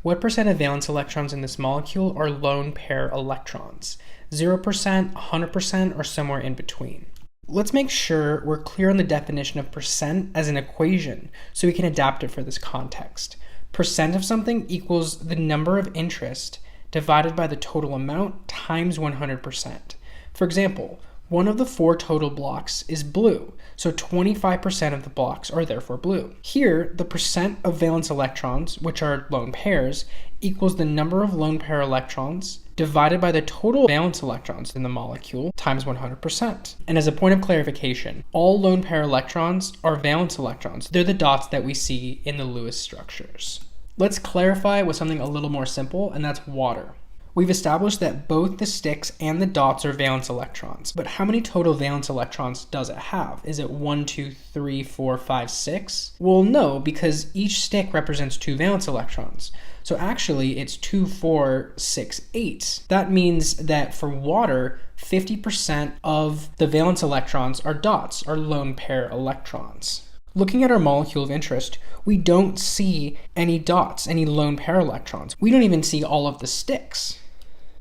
What percent of valence electrons in this molecule are lone pair electrons? 0%, 100%, or somewhere in between? Let's make sure we're clear on the definition of percent as an equation so we can adapt it for this context. Percent of something equals the number of interest divided by the total amount times 100%. For example, one of the 4 total blocks is blue, so 25% of the blocks are therefore blue. Here, the percent of valence electrons, which are lone pairs, equals the number of lone pair electrons divided by the total valence electrons in the molecule times 100%. And as a point of clarification, all lone pair electrons are valence electrons. They're the dots that we see in the Lewis structures. Let's clarify with something a little more simple, and that's water. We've established that both the sticks and the dots are valence electrons, but how many total valence electrons does it have? Is it 1, 2, 3, 4, 5, 6? Well, no, because each stick represents 2 valence electrons. So actually it's 2, 4, 6, 8. That means that for water, 50% of the valence electrons are dots, are lone pair electrons. Looking at our molecule of interest, we don't see any dots, any lone pair electrons. We don't even see all of the sticks.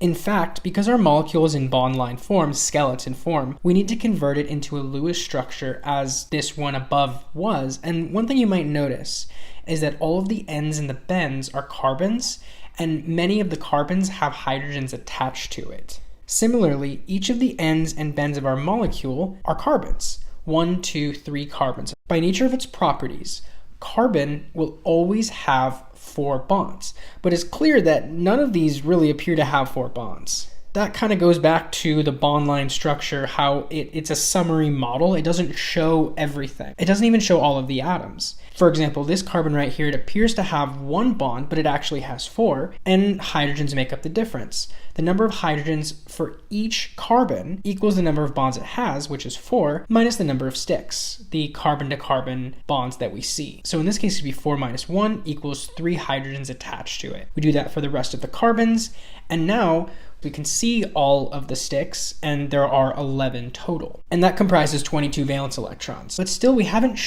In fact, because our molecule is in bond line form, skeleton form, we need to convert it into a Lewis structure as this one above was. And one thing you might notice is that all of the ends and the bends are carbons, and many of the carbons have hydrogens attached to it. Similarly, each of the ends and bends of our molecule are carbons. 1, 2, 3 carbons. By nature of its properties, carbon will always have 4 bonds, but it's clear that none of these really appear to have 4 bonds. That kind of goes back to the bond line structure, how it's a summary model. It doesn't show everything. It doesn't even show all of the atoms. For example, this carbon right here, it appears to have 1 bond, but it actually has 4, and hydrogens make up the difference. The number of hydrogens for each carbon equals the number of bonds it has, which is 4, minus the number of sticks, the carbon-to-carbon bonds that we see. So in this case, it would be 4 minus 1 equals 3 hydrogens attached to it. We do that for the rest of the carbons, and now we can see all of the sticks, and there are 11 total. And that comprises 22 valence electrons. But still, we haven't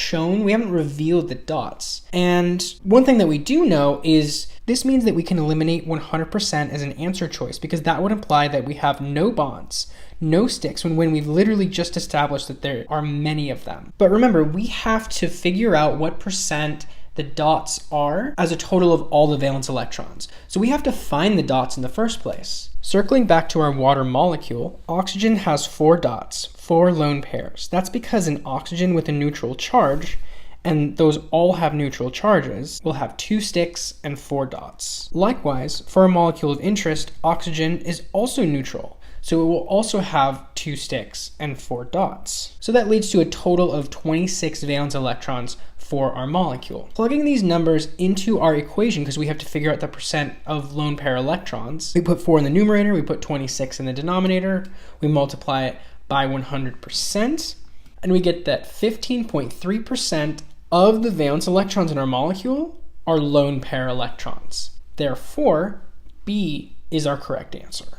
revealed the dots. And one thing that we do know is this means that we can eliminate 100% as an answer choice, because that would imply that we have no bonds, no sticks, when we've literally just established that there are many of them. But remember, we have to figure out what percent the dots are as a total of all the valence electrons. So we have to find the dots in the first place. Circling back to our water molecule, oxygen has 4 dots, 4 lone pairs. That's because an oxygen with a neutral charge, and those all have neutral charges, will have 2 sticks and 4 dots. Likewise, for our molecule of interest, oxygen is also neutral, so it will also have 2 sticks and 4 dots. So that leads to a total of 26 valence electrons for our molecule. Plugging these numbers into our equation, because we have to figure out the percent of lone pair electrons, we put 4 in the numerator, we put 26 in the denominator, we multiply it by 100%, and we get that 15.3% of the valence electrons in our molecule are lone pair electrons. Therefore, B is our correct answer.